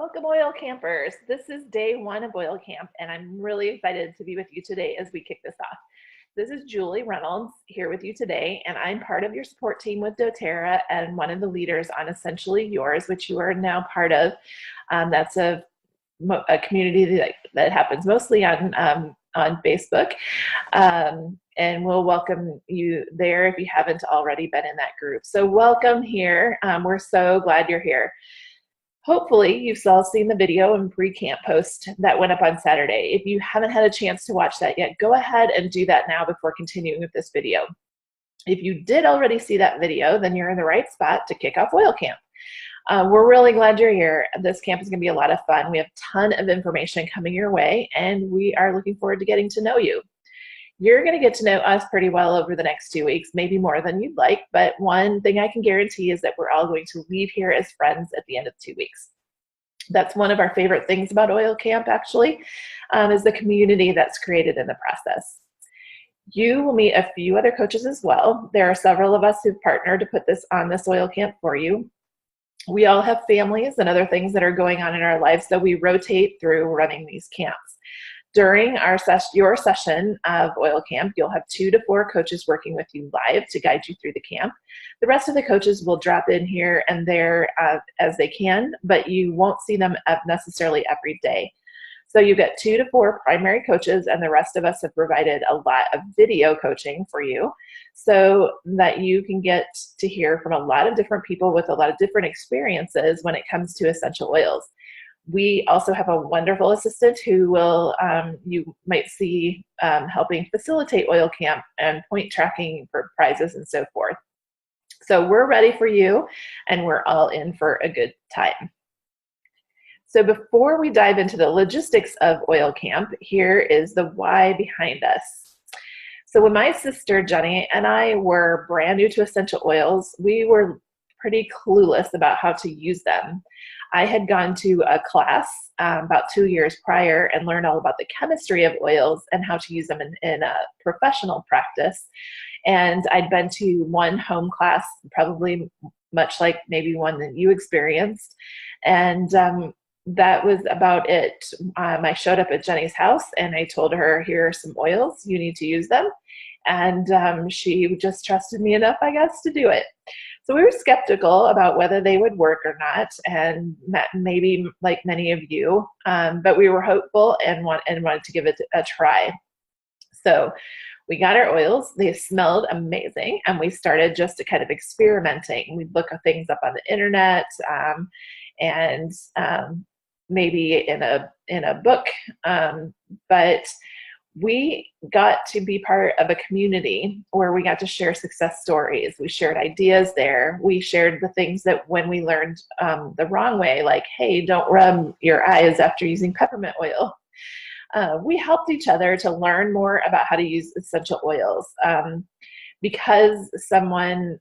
Welcome, Oil Campers. This is day one of Oil Camp, and I'm really excited to be with you today as we kick this off. This is Julie Reynolds here with you today, and I'm part of your support team with doTERRA and one of the leaders on Essentially Yours, which you are now part of. That's a community that happens mostly on Facebook, and we'll welcome you there if you haven't already been in that group. So welcome here. We're so glad you're here. Hopefully you've all seen the video and pre-camp post that went up on Saturday. If you haven't had a chance to watch that yet, go ahead and do that now before continuing with this video. If you did already see that video, then you're in the right spot to kick off Oil Camp. We're really glad you're here. This camp is going to be a lot of fun. We have a ton of information coming your way, and we are looking forward to getting to know you. You're going to get to know us pretty well over the next 2 weeks, maybe more than you'd like, but one thing I can guarantee is that we're all going to leave here as friends at the end of 2 weeks. That's one of our favorite things about Oil Camp, actually, is the community that's created in the process. You will meet a few other coaches as well. There are several of us who've partnered to put this on this Oil Camp for you. We all have families and other things that are going on in our lives, so we rotate through running these camps. During your session of Oil Camp, you'll have 2 to 4 coaches working with you live to guide you through the camp. The rest of the coaches will drop in here and there as they can, but you won't see them necessarily every day. So you've got 2 to 4 primary coaches, and the rest of us have provided a lot of video coaching for you so that you can get to hear from a lot of different people with a lot of different experiences when it comes to essential oils. We also have a wonderful assistant who will, you might see helping facilitate Oil Camp and point tracking for prizes and so forth. So we're ready for you, and we're all in for a good time. So before we dive into the logistics of Oil Camp, here is the why behind us. So when my sister Jenny and I were brand new to essential oils, we were pretty clueless about how to use them. I had gone to a class about 2 years prior and learned all about the chemistry of oils and how to use them in a professional practice. And I'd been to one home class, probably much like maybe one that you experienced. And that was about it. I showed up at Jenny's house and I told her, here are some oils, you need to use them. And she just trusted me enough, I guess, to do it. So we were skeptical about whether they would work or not, and maybe like many of you, but we were hopeful and wanted to give it a try. So we got our oils, they smelled amazing, and we started just to kind of experimenting. We'd look at things up on the internet, and maybe in a book, but we got to be part of a community where we got to share success stories. We shared ideas there. We shared the things that when we learned the wrong way, like, hey, don't rub your eyes after using peppermint oil. We helped each other to learn more about how to use essential oils because someone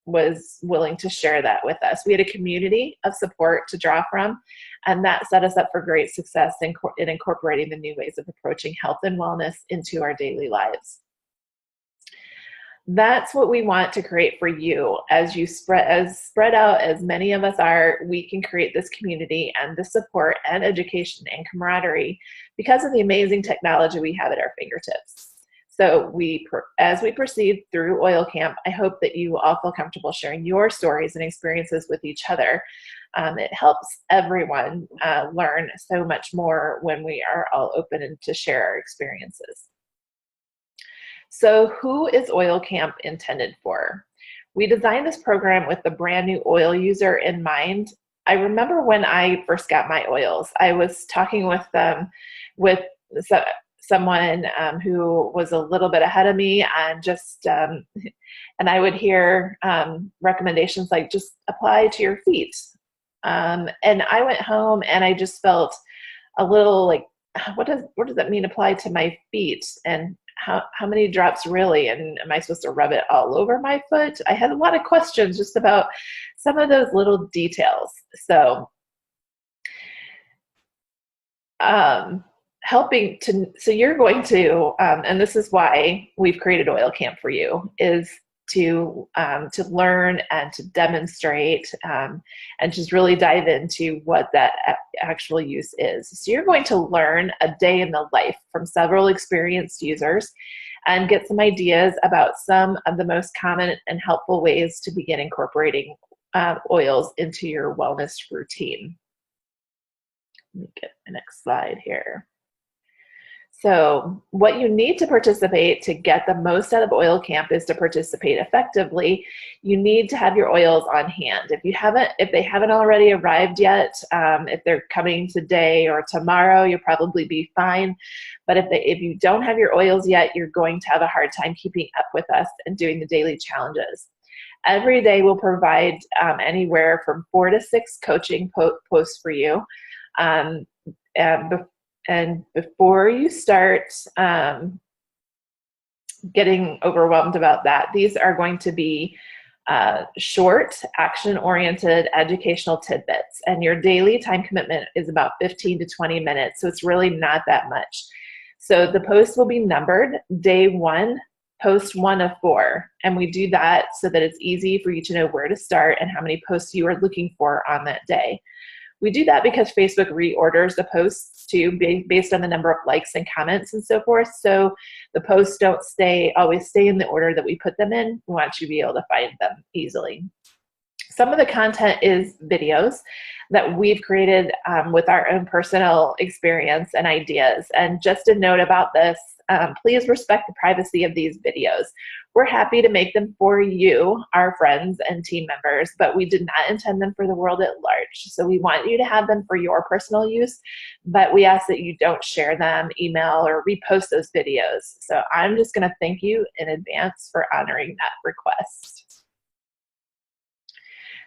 was willing to share that with us. We had a community of support to draw from, and that set us up for great success in incorporating the new ways of approaching health and wellness into our daily lives. That's what we want to create for you. As you spread out as many of us are, we can create this community and the support and education and camaraderie because of the amazing technology we have at our fingertips. So as we proceed through Oil Camp, I hope that you all feel comfortable sharing your stories and experiences with each other. It helps everyone learn so much more when we are all open to share our experiences. So who is Oil Camp intended for? We designed this program with the brand new oil user in mind. I remember when I first got my oils, I was talking with someone who was a little bit ahead of me, and just and I would hear recommendations like just apply to your feet, and I went home and I just felt a little like, what does that mean, apply to my feet, and how many drops really, and am I supposed to rub it all over my foot? I had a lot of questions just about some of those little details. So so you're going to, and this is why we've created Oil Camp for you, is to learn and to demonstrate and just really dive into what that actual use is. So you're going to learn a day in the life from several experienced users and get some ideas about some of the most common and helpful ways to begin incorporating oils into your wellness routine. Let me get the next slide here. So what you need to participate to get the most out of Oil Camp is to participate effectively. You need to have your oils on hand. If they haven't already arrived yet, if they're coming today or tomorrow, you'll probably be fine. But if you don't have your oils yet, you're going to have a hard time keeping up with us and doing the daily challenges. Every day we'll provide anywhere from 4 to 6 coaching posts for you. And before you start getting overwhelmed about that, these are going to be short, action-oriented, educational tidbits. And your daily time commitment is about 15 to 20 minutes, so it's really not that much. So the posts will be numbered. Day 1, post 1 of 4. And we do that so that it's easy for you to know where to start and how many posts you are looking for on that day. We do that because Facebook reorders the posts too, based on the number of likes and comments and so forth. So the posts don't always stay in the order that we put them in. We want you to be able to find them easily. Some of the content is videos that we've created with our own personal experience and ideas. And just a note about this, please respect the privacy of these videos. We're happy to make them for you, our friends and team members, but we did not intend them for the world at large. So we want you to have them for your personal use, but we ask that you don't share them, email, or repost those videos. So I'm just going to thank you in advance for honoring that request.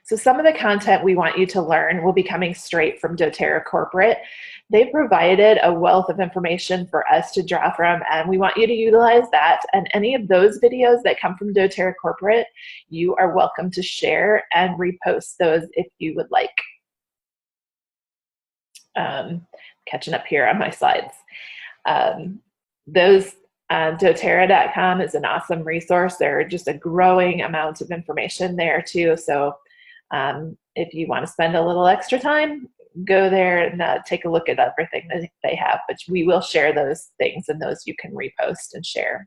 So some of the content we want you to learn will be coming straight from doTERRA Corporate. They've provided a wealth of information for us to draw from, and we want you to utilize that. And any of those videos that come from doTERRA Corporate, you are welcome to share and repost those if you would like. Catching up here on my slides. doTERRA.com is an awesome resource. There are just a growing amount of information there too. So if you want to spend a little extra time, go there and take a look at everything that they have, but we will share those things, and those you can repost and share.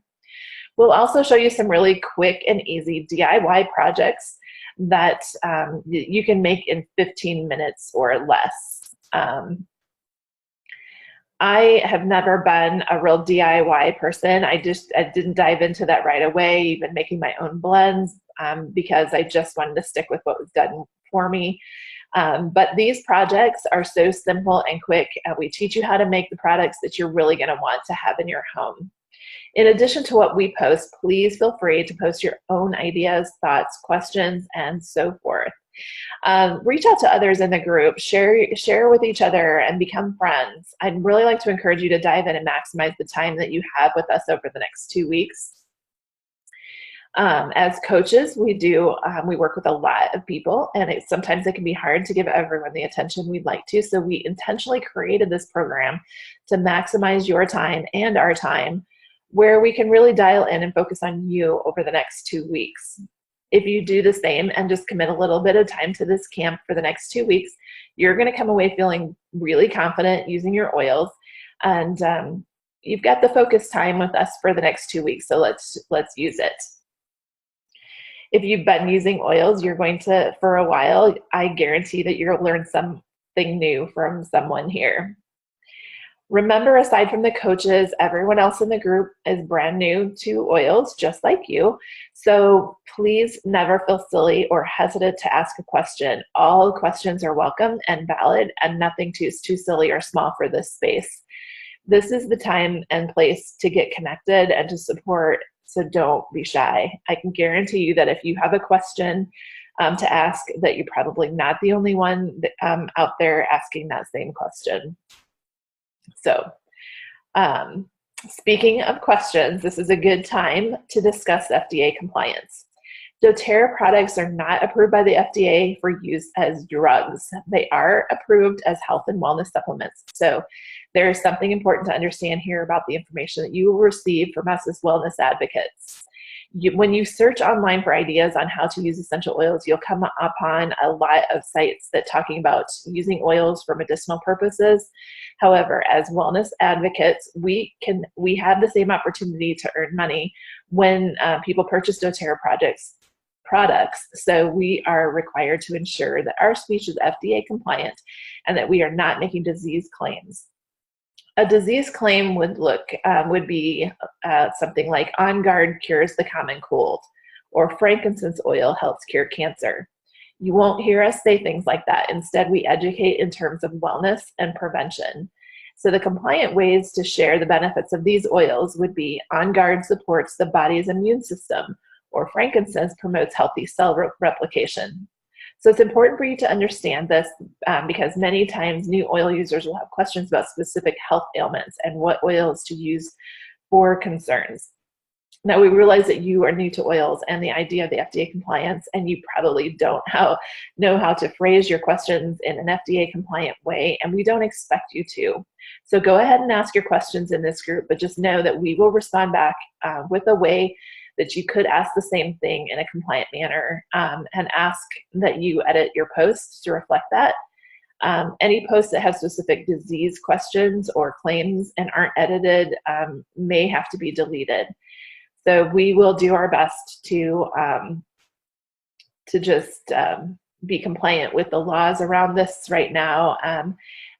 We'll also show you some really quick and easy DIY projects that you can make in 15 minutes or less. I have never been a real DIY person. I didn't dive into that right away, even making my own blends, because I just wanted to stick with what was done for me. But these projects are so simple and quick, and we teach you how to make the products that you're really going to want to have in your home. In addition to what we post, please feel free to post your own ideas, thoughts, questions, and so forth. Reach out to others in the group, share with each other, and become friends. I'd really like to encourage you to dive in and maximize the time that you have with us over the next 2 weeks. As coaches, we work with a lot of people, and sometimes it can be hard to give everyone the attention we'd like to. So we intentionally created this program to maximize your time and our time, where we can really dial in and focus on you over the next 2 weeks. If you do the same and just commit a little bit of time to this camp for the next 2 weeks, you're going to come away feeling really confident using your oils, and you've got the focus time with us for the next 2 weeks. So let's use it. If you've been using oils, you're going to, for a while, I guarantee that you'll learn something new from someone here. Remember, aside from the coaches, everyone else in the group is brand new to oils, just like you. So please never feel silly or hesitant to ask a question. All questions are welcome and valid, and nothing is too silly or small for this space. This is the time and place to get connected and to support, so don't be shy. I can guarantee you that if you have a question to ask, that you're probably not the only one out there asking that same question. So speaking of questions, this is a good time to discuss FDA compliance. doTERRA products are not approved by the FDA for use as drugs. They are approved as health and wellness supplements. So there is something important to understand here about the information that you will receive from us as wellness advocates. When you search online for ideas on how to use essential oils, you'll come upon a lot of sites that talking about using oils for medicinal purposes. However, as wellness advocates, we have the same opportunity to earn money when people purchase doTERRA products. So we are required to ensure that our speech is FDA compliant and that we are not making disease claims. A disease claim would be something like On Guard cures the common cold, or frankincense oil helps cure cancer. You won't hear us say things like that. Instead, we educate in terms of wellness and prevention. So the compliant ways to share the benefits of these oils would be On Guard supports the body's immune system, or frankincense promotes healthy cell replication. So it's important for you to understand this because many times new oil users will have questions about specific health ailments and what oils to use for concerns. Now, we realize that you are new to oils and the idea of the FDA compliance, and you probably don't know how to phrase your questions in an FDA compliant way, and we don't expect you to. So go ahead and ask your questions in this group, but just know that we will respond back with a way that you could ask the same thing in a compliant manner, and ask that you edit your posts to reflect that. Any posts that have specific disease questions or claims and aren't edited may have to be deleted. So we will do our best to just be compliant with the laws around this right now.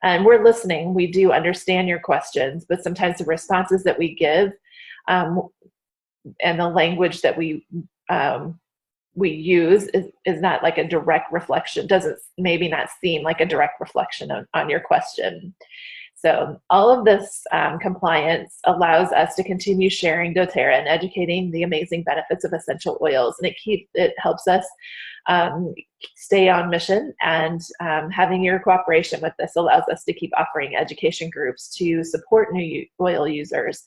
And we're listening. We do understand your questions, but sometimes the responses that we give and the language that we use is not like a direct reflection, doesn't maybe not seem like a direct reflection on your question. So all of this compliance allows us to continue sharing doTERRA and educating the amazing benefits of essential oils, and it helps us stay on mission, and having your cooperation with this allows us to keep offering education groups to support new oil users.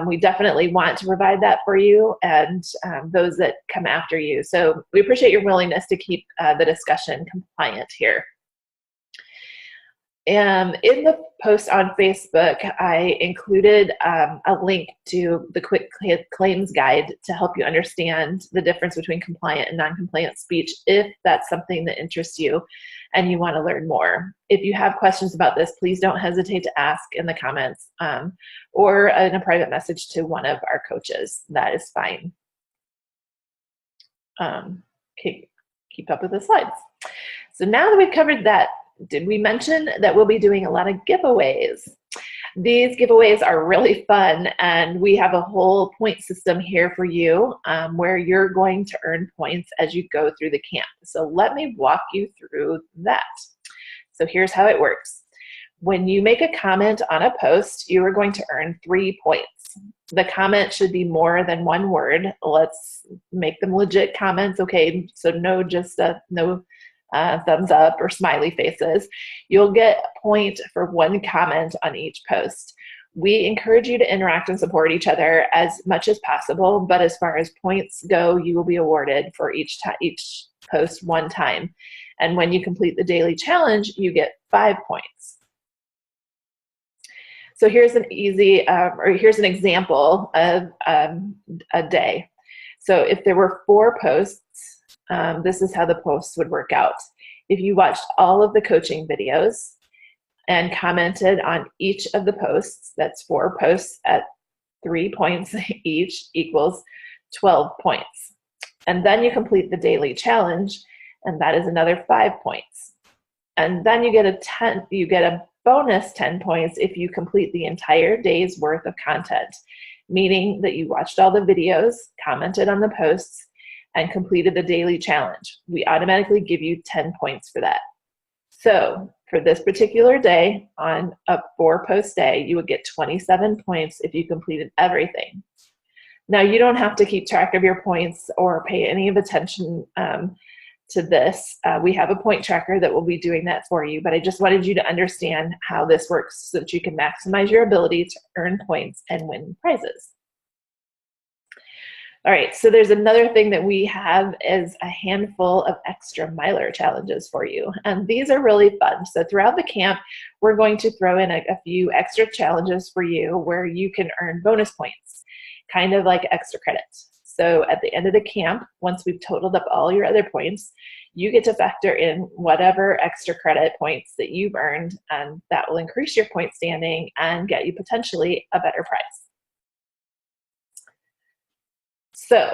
We definitely want to provide that for you and those that come after you. So we appreciate your willingness to keep the discussion compliant here. In the post on Facebook, I included a link to the quick claims guide to help you understand the difference between compliant and non-compliant speech, if that's something that interests you and you want to learn more. If you have questions about this, please don't hesitate to ask in the comments or in a private message to one of our coaches. That is fine. Keep up with the slides. So now that we've covered that, did we mention that we'll be doing a lot of giveaways? These giveaways are really fun, and we have a whole point system here for you where you're going to earn points as you go through the camp. So let me walk you through that. So here's how it works. When you make a comment on a post, you are going to earn 3 points. The comment should be more than one word. Let's make them legit comments, okay? So no thumbs up or smiley faces. You'll get a point for one comment on each post. We encourage you to interact and support each other as much as possible, but as far as points go, you will be awarded for each post one time. And when you complete the daily challenge, you get 5 points. So here's an here's an example of a day. So if there were 4 posts, this is how the posts would work out. If you watched all of the coaching videos and commented on each of the posts, that's 4 posts at 3 points each equals 12 points. And then you complete the daily challenge, and that is another 5 points. And then you get a bonus 10 points if you complete the entire day's worth of content, meaning that you watched all the videos, commented on the posts, and completed the daily challenge. We automatically give you 10 points for that. So for this particular day, on a 4-post day, you would get 27 points if you completed everything. Now, you don't have to keep track of your points or pay any of attention to this. We have a point tracker that will be doing that for you, but I just wanted you to understand how this works so that you can maximize your ability to earn points and win prizes. All right, so there's another thing that we have is a handful of extra miler challenges for you. And these are really fun. So throughout the camp, we're going to throw in a few extra challenges for you where you can earn bonus points, kind of like extra credits. So at the end of the camp, once we've totaled up all your other points, you get to factor in whatever extra credit points that you've earned, and that will increase your point standing and get you potentially a better prize. So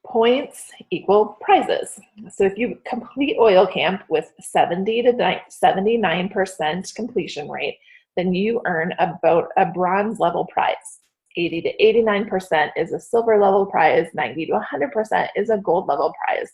points equal prizes. So if you complete oil camp with 70 to 79% completion rate, then you earn about a bronze level prize. 80 to 89% is a silver level prize, 90 to 100% is a gold level prize.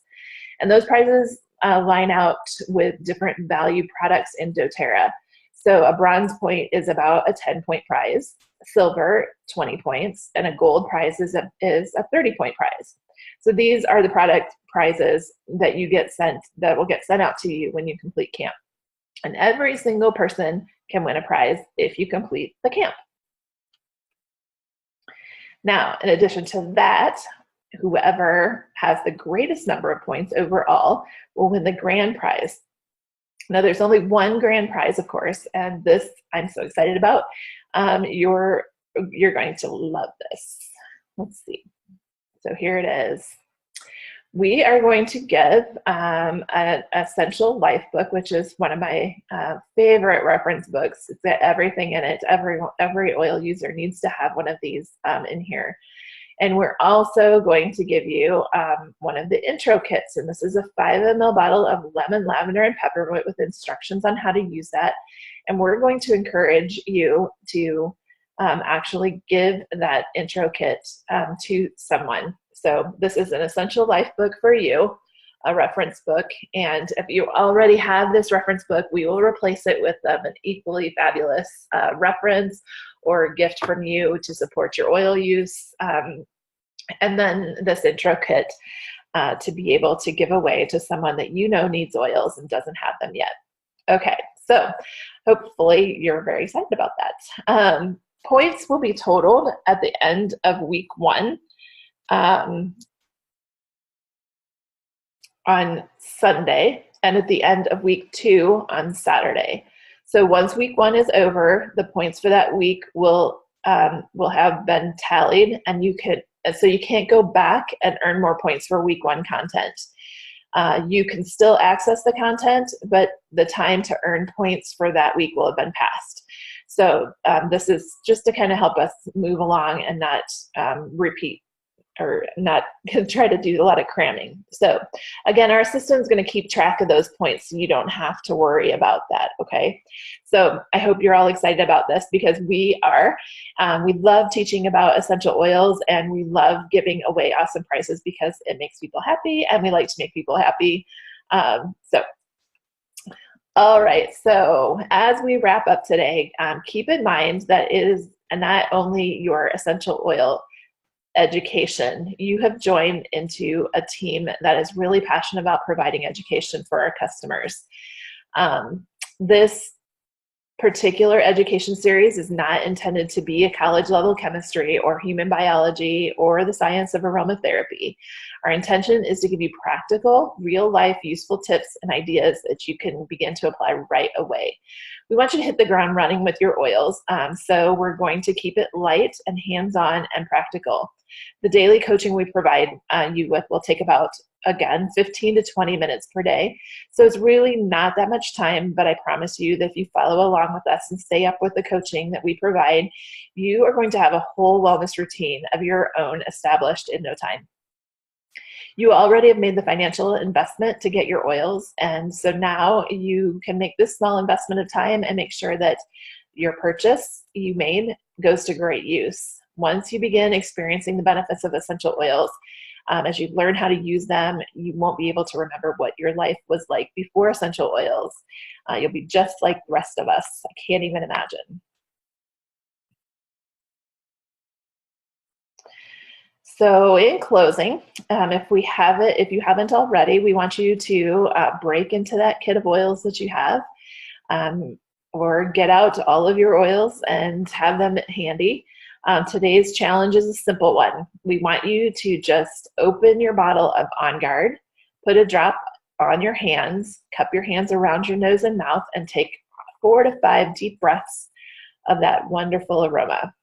And those prizes line out with different value products in doTERRA. So a bronze point is about a 10-point prize, silver 20 points, and a gold prize is a 30-point prize. So these are the product prizes that you get sent, that will get sent out to you when you complete camp. And every single person can win a prize if you complete the camp. Now, in addition to that, whoever has the greatest number of points overall will win the grand prize. Now, there's only one grand prize, of course, and this I'm so excited about. You're going to love this. Let's see. So here it is. We are going to give an Essential Life book, which is one of my favorite reference books. It's got everything in it. Every oil user needs to have one of these in here. And we're also going to give you one of the intro kits. And this is a 5 ml bottle of lemon, lavender, and peppermint with instructions on how to use that. And we're going to encourage you to actually give that intro kit to someone. So this is an Essential Life book for you, a reference book. And if you already have this reference book, we will replace it with an equally fabulous reference or gift from you to support your oil use. And then this intro kit to be able to give away to someone that you know needs oils and doesn't have them yet. Okay, so hopefully you're very excited about that. Points will be totaled at the end of week 1 on Sunday, and at the end of week 2 on Saturday. So once week 1 is over, the points for that week will have been tallied, and you can't go back and earn more points for week 1 content. You can still access the content, but the time to earn points for that week will have been passed. So this is just to kind of help us move along and not repeat or not try to do a lot of cramming. So again, our system is going to keep track of those points, so you don't have to worry about that, okay? So I hope you're all excited about this, because we are. We love teaching about essential oils, and we love giving away awesome prices because it makes people happy, and we like to make people happy. All right, so as we wrap up today, keep in mind that it is not only your essential oil education. You have joined into a team that is really passionate about providing education for our customers. This particular education series is not intended to be a college level chemistry or human biology or the science of aromatherapy. Our intention is to give you practical, real life, useful tips and ideas that you can begin to apply right away. We want you to hit the ground running with your oils, so we're going to keep it light and hands-on and practical. The daily coaching we provide you with will take about, again, 15 to 20 minutes per day. So it's really not that much time, but I promise you that if you follow along with us and stay up with the coaching that we provide, you are going to have a whole wellness routine of your own established in no time. You already have made the financial investment to get your oils, and so now you can make this small investment of time and make sure that your purchase you made goes to great use. Once you begin experiencing the benefits of essential oils, as you learn how to use them, you won't be able to remember what your life was like before essential oils. You'll be just like the rest of us. I can't even imagine. So in closing, if you haven't already, we want you to break into that kit of oils that you have, or get out all of your oils and have them handy. Today's challenge is a simple one. We want you to just open your bottle of On Guard, put a drop on your hands, cup your hands around your nose and mouth, and take 4 to 5 deep breaths of that wonderful aroma.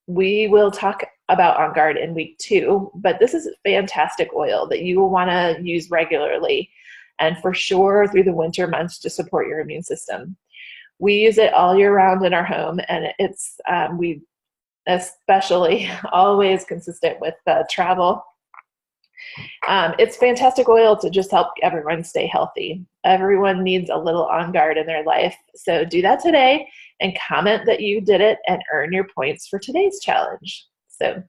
We will talk about On Guard in week 2, but this is fantastic oil that you will want to use regularly and for sure through the winter months to support your immune system. We use it all year round in our home, and it's we especially always consistent with travel. It's fantastic oil to just help everyone stay healthy. Everyone needs a little On Guard in their life. So do that today and comment that you did it and earn your points for today's challenge. So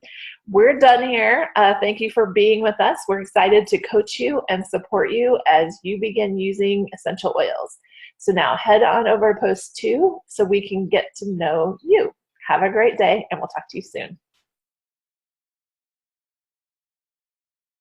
we're done here. Thank you for being with us. We're excited to coach you and support you as you begin using essential oils. So now head on over to post 2 so we can get to know you. Have a great day, and we'll talk to you soon.